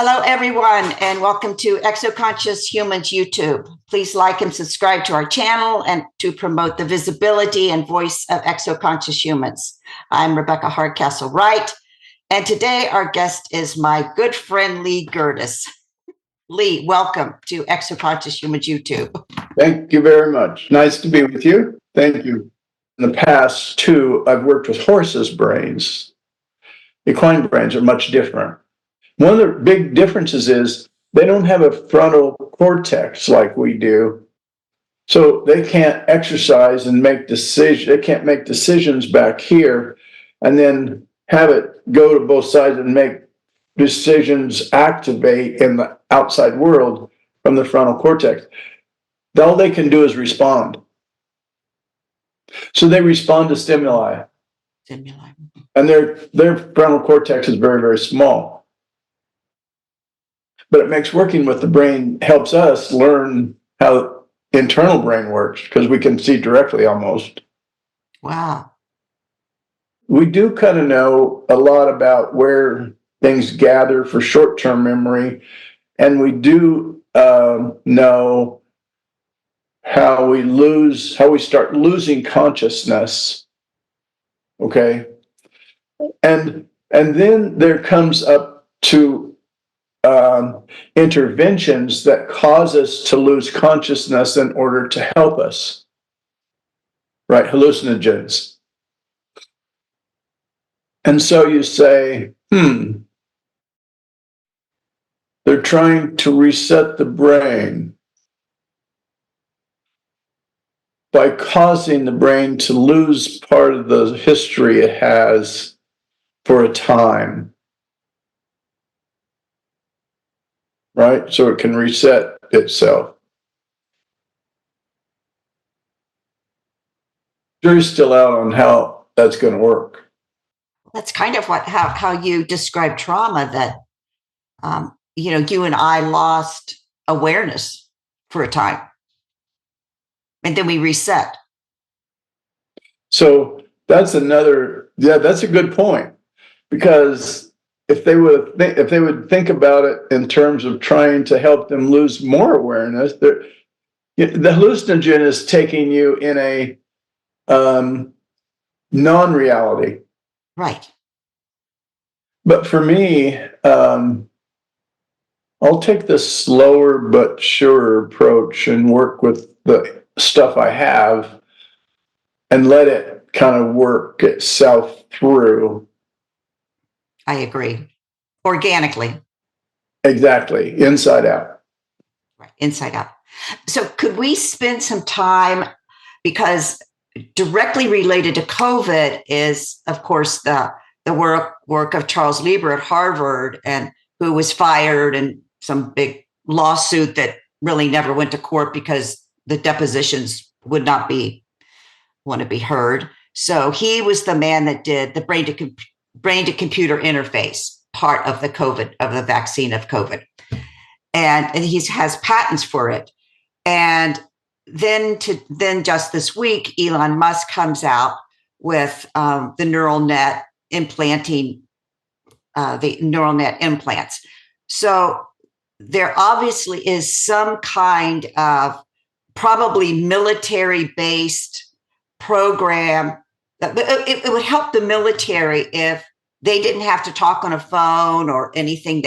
Hello, everyone, and welcome to Exoconscious Humans YouTube. Please like and subscribe to our channel and to promote the visibility and voice of Exoconscious Humans. I'm Rebecca Hardcastle-Wright, and today our guest is my good friend Lee Gerdes. Lee, welcome to Exoconscious Humans YouTube. Thank you very much. Nice to be with you. Thank you. In the past, too, I've worked with horses' brains. Equine brains are much different. One of the big differences is they don't have a frontal cortex like we do. So they can't exercise and make decisions. They can't make decisions back here and then have it go to both sides and make decisions activate in the outside world from the frontal cortex. All they can do is respond. So they respond to stimuli. And their frontal cortex is very, very small. But it makes working with the brain helps us learn how internal brain works because we can see directly almost. Wow. We do kind of know a lot about where things gather for short-term memory. And we do know how we start losing consciousness. Okay. And then there comes up to interventions that cause us to lose consciousness in order to help us, right? Hallucinogens. And so you say, they're trying to reset the brain by causing the brain to lose part of the history it has for a time. Right? So it can reset itself. Jury's still out on how that's going to work. That's kind of how you describe trauma, that you and I lost awareness for a time, and then we reset. So that's that's a good point, because if they would think about it in terms of trying to help them lose more awareness, the hallucinogen is taking you in a non-reality. Right. But for me, I'll take the slower but surer approach and work with the stuff I have and let it kind of work itself through. I agree. Organically. Exactly. Inside out. Right. Inside out. So could we spend some time, because directly related to COVID is, of course, the work of Charles Lieber at Harvard, and who was fired, and some big lawsuit that really never went to court because the depositions would not want to be heard. So he was the man that did the brain to computer interface part of the vaccine of COVID. And he has patents for it. And then just this week, Elon Musk comes out with the neural net implanting the neural net implants. So there obviously is some kind of probably military-based program. It would help the military if they didn't have to talk on a phone or anything.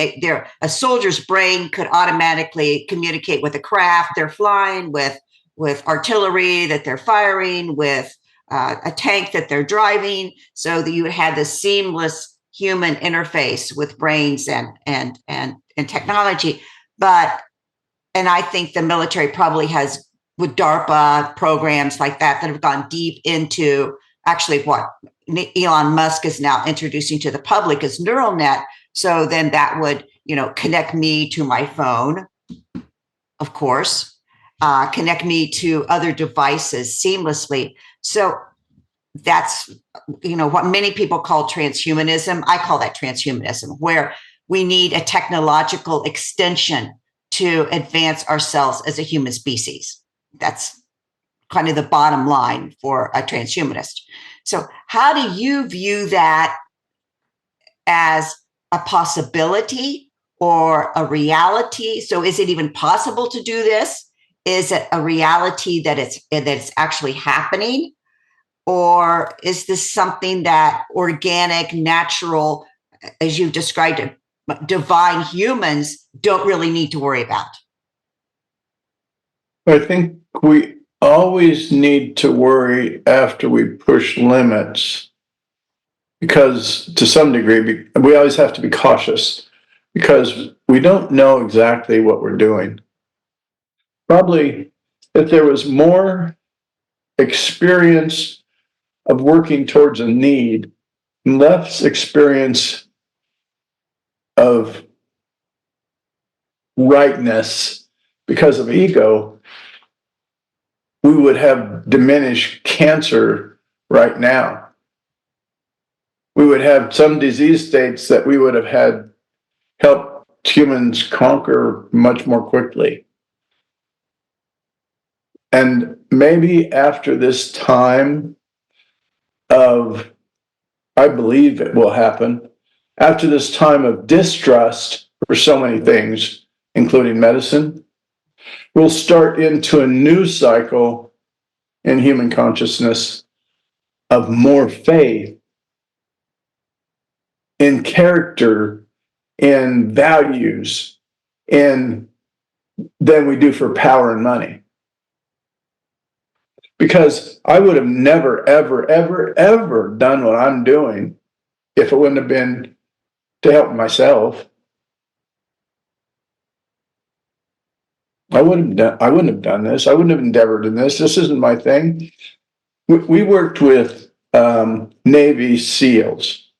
A soldier's brain could automatically communicate with a craft they're flying, with artillery that they're firing, with a tank that they're driving, so that you would have this seamless human interface with brains and technology. And I think the military probably has, with DARPA programs like that have gone deep into actually what Elon Musk is now introducing to the public as neural net. So then that would, connect me to my phone, of course, connect me to other devices seamlessly. So that's, what many people call transhumanism. I call that transhumanism, where we need a technological extension to advance ourselves as a human species. That's kind of the bottom line for a transhumanist. So how do you view that as a possibility, or a reality? So is it even possible to do this? Is it a reality that it's actually happening? Or is this something that organic, natural, as you've described it, divine humans don't really need to worry about? I think we always need to worry after we push limits, because to some degree, we always have to be cautious because we don't know exactly what we're doing. Probably if there was more experience of working towards a need, less experience of rightness because of ego, we would have diminished cancer right now. We would have some disease states that we would have had helped humans conquer much more quickly. And maybe after this time of, I believe it will happen, after this time of distrust for so many things, including medicine, we'll start into a new cycle in human consciousness of more faith in character, in values, in than we do for power and money. Because I would have never, ever, ever, ever done what I'm doing if it wouldn't have been to help myself. I wouldn't have done this. I wouldn't have endeavored in this. This isn't my thing. We worked with Navy SEALs,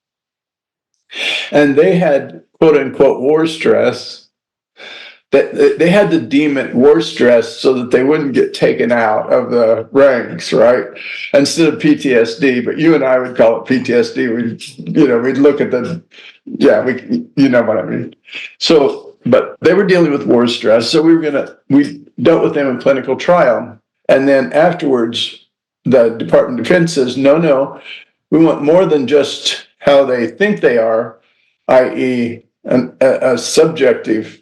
and they had quote unquote war stress. That they had to deem it war stress so that they wouldn't get taken out of the ranks, right? Instead of PTSD, but you and I would call it PTSD. We'd look at you know what I mean. So, but they were dealing with war stress, so we dealt with them in clinical trial, and then afterwards, the Department of Defense says, no, we want more than just how they think they are, i.e., a subjective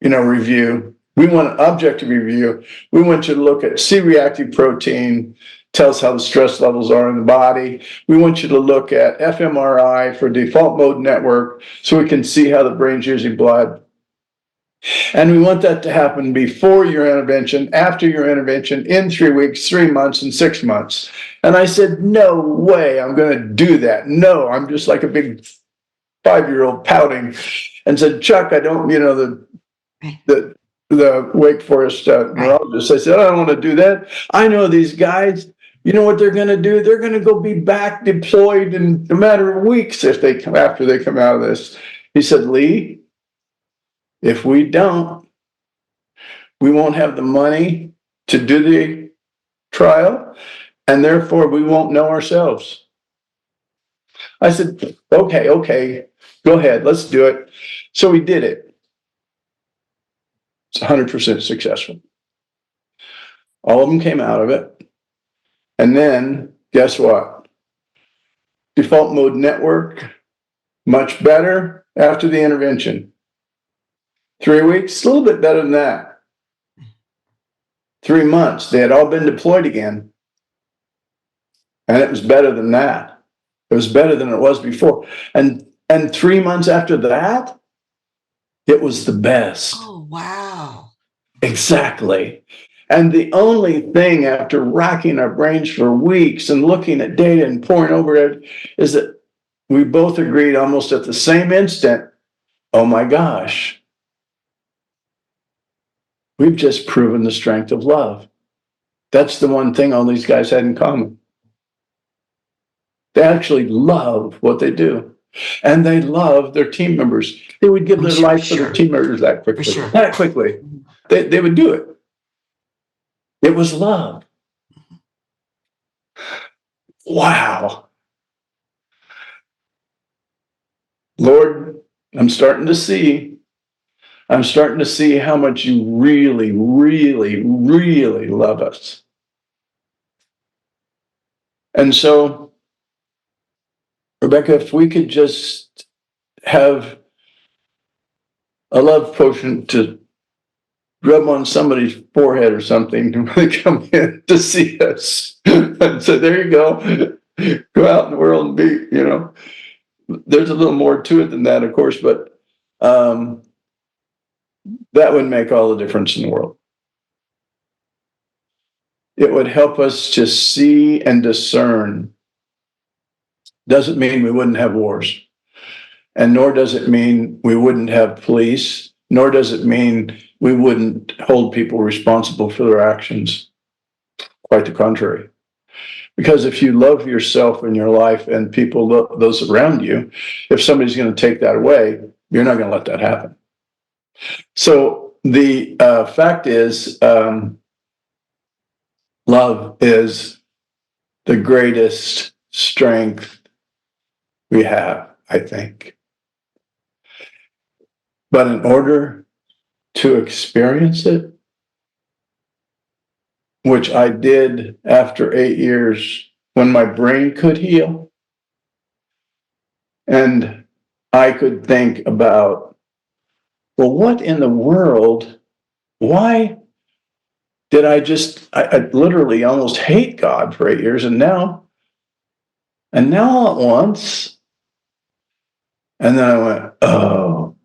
review. We want an objective review. We want you to look at C-reactive protein, tells how the stress levels are in the body. We want you to look at fMRI for default mode network so we can see how the brain's using blood. And we want that to happen before your intervention, after your intervention, in 3 weeks, 3 months, and 6 months. And I said, no way I'm going to do that. No, I'm just like a big 5-year-old pouting and said, Chuck, I don't, the Wake Forest neurologist. I said, I don't want to do that. I know these guys. You know what they're going to do? They're going to go be back deployed in a matter of weeks after they come out of this. He said, Lee, if we don't, we won't have the money to do the trial, and therefore we won't know ourselves. I said, okay, go ahead, let's do it. So we did it. It's 100% successful. All of them came out of it. And then, guess what? Default mode network, much better after the intervention. 3 weeks, a little bit better than that. 3 months, they had all been deployed again. And it was better than that. It was better than it was before. And 3 months after that, it was the best. Oh, wow. Exactly. And the only thing after racking our brains for weeks and looking at data and poring over it is that we both agreed almost at the same instant, oh my gosh, we've just proven the strength of love. That's the one thing all these guys had in common. They actually love what they do. And they love their team members. They would give their life for their team members that quickly. That quickly. They would do it. It was love. Wow. Lord, I'm starting to see how much you really, really, really love us. And so, Rebecca, if we could just have a love potion to rub on somebody's forehead or something when they come in to see us. And so there you go. Go out in the world and be, there's a little more to it than that, of course, but that would make all the difference in the world. It would help us to see and discern. Doesn't mean we wouldn't have wars, and nor does it mean we wouldn't have police, nor does it mean we wouldn't hold people responsible for their actions. Quite the contrary. Because if you love yourself in your life and people, those around you, if somebody's going to take that away, you're not going to let that happen. So the fact is, love is the greatest strength we have, I think. But in order to experience it, which I did after 8 years when my brain could heal, and I could think about, well, what in the world, why did I literally almost hate God for 8 years, and now all at once, and then I went, oh.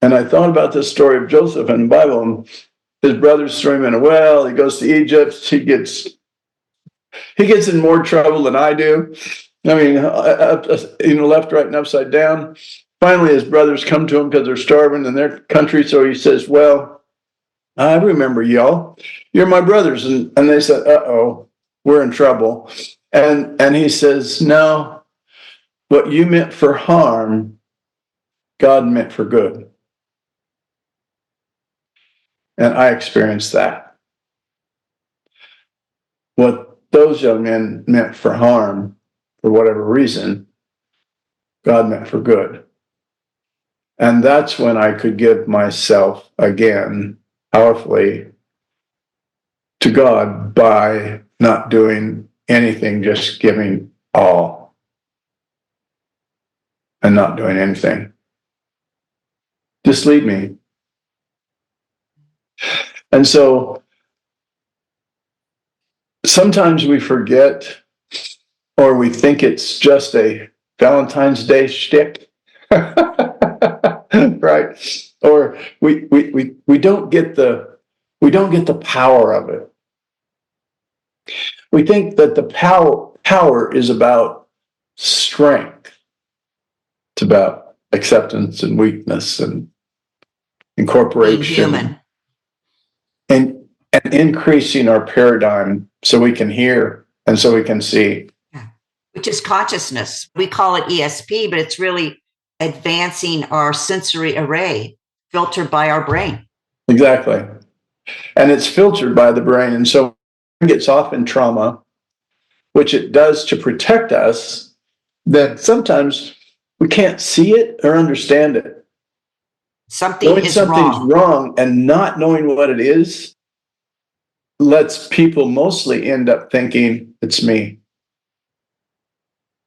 And I thought about this story of Joseph in the Bible, and his brothers throw him in a well. He goes to Egypt. He gets in more trouble than I do. I mean, left, right, and upside down. Finally, his brothers come to him because they're starving in their country. So he says, well, I remember y'all. You're my brothers. And they said, uh-oh, we're in trouble. And he says, no, what you meant for harm, God meant for good. And I experienced that. What those young men meant for harm, for whatever reason, God meant for good. And that's when I could give myself again, powerfully, to God by not doing anything, just giving all and not doing anything. Just lead me. And so sometimes we forget, or we think it's just a Valentine's Day shtick, right? Or we don't get the power of it. We think that the power is about strength. It's about acceptance and weakness and incorporation. Being human. And increasing our paradigm so we can hear and so we can see. Which is consciousness. We call it ESP, but it's really advancing our sensory array filtered by our brain. Exactly. And it's filtered by the brain. And so it gets off in trauma, which it does to protect us, that sometimes we can't see it or understand it. Something's wrong and not knowing what it is lets people mostly end up thinking it's me.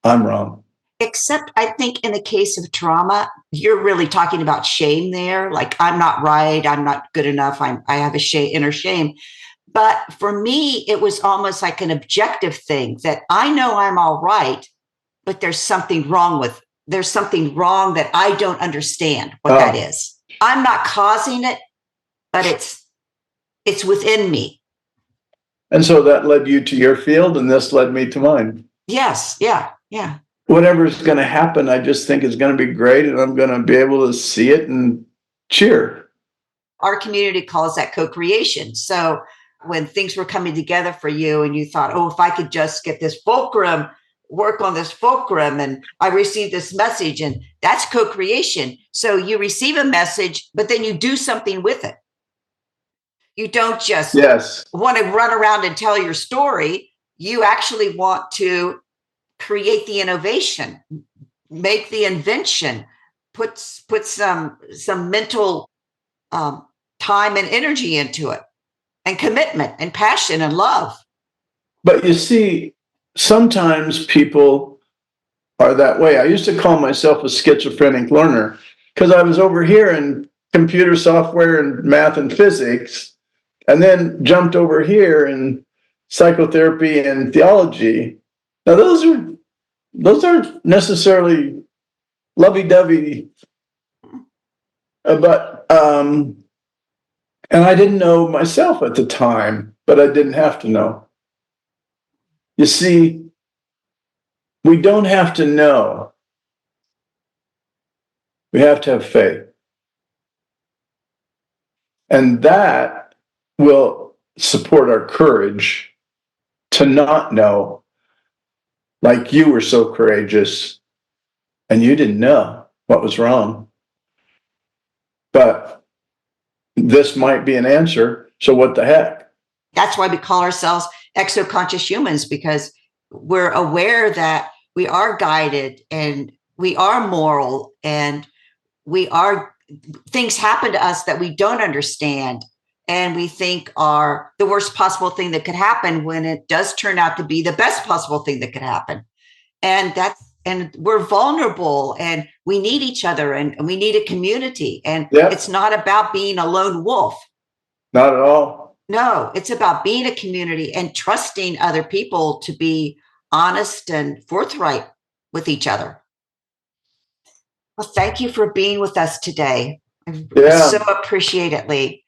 I'm wrong. Except I think in the case of trauma, you're really talking about shame there. Like, I'm not right. I'm not good enough. I have a inner shame. But for me, it was almost like an objective thing that I know I'm all right, but there's something wrong that I don't understand what that is. I'm not causing it, but it's within me. And so that led you to your field, and this led me to mine. Yes. Yeah. Whatever's going to happen, I just think is going to be great, and I'm going to be able to see it and cheer. Our community calls that co-creation. So when things were coming together for you and you thought, oh, if I could just get this fulcrum, work on this fulcrum, and I received this message, and that's co-creation. So you receive a message, but then you do something with it. You don't just want to run around and tell your story. You actually want to create the innovation, make the invention, put some mental time and energy into it, and commitment and passion and love. But you see, sometimes people are that way. I used to call myself a schizophrenic learner because I was over here in computer software and math and physics, and then jumped over here in psychotherapy and theology. Now those aren't necessarily lovey-dovey, but and I didn't know myself at the time, but I didn't have to know. You see, we don't have to know. We have to have faith. And that will support our courage to not know, like you were so courageous and you didn't know what was wrong. But this might be an answer. So what the heck? That's why we call ourselves exoconscious humans, because we're aware that we are guided and we are moral and things happen to us that we don't understand and we think are the worst possible thing that could happen, when it does turn out to be the best possible thing that could happen. And we're vulnerable and we need each other and we need a community. And It's not about being a lone wolf. Not at all. No, it's about being a community and trusting other people to be honest and forthright with each other. Well, thank you for being with us today. I so appreciate it, Lee.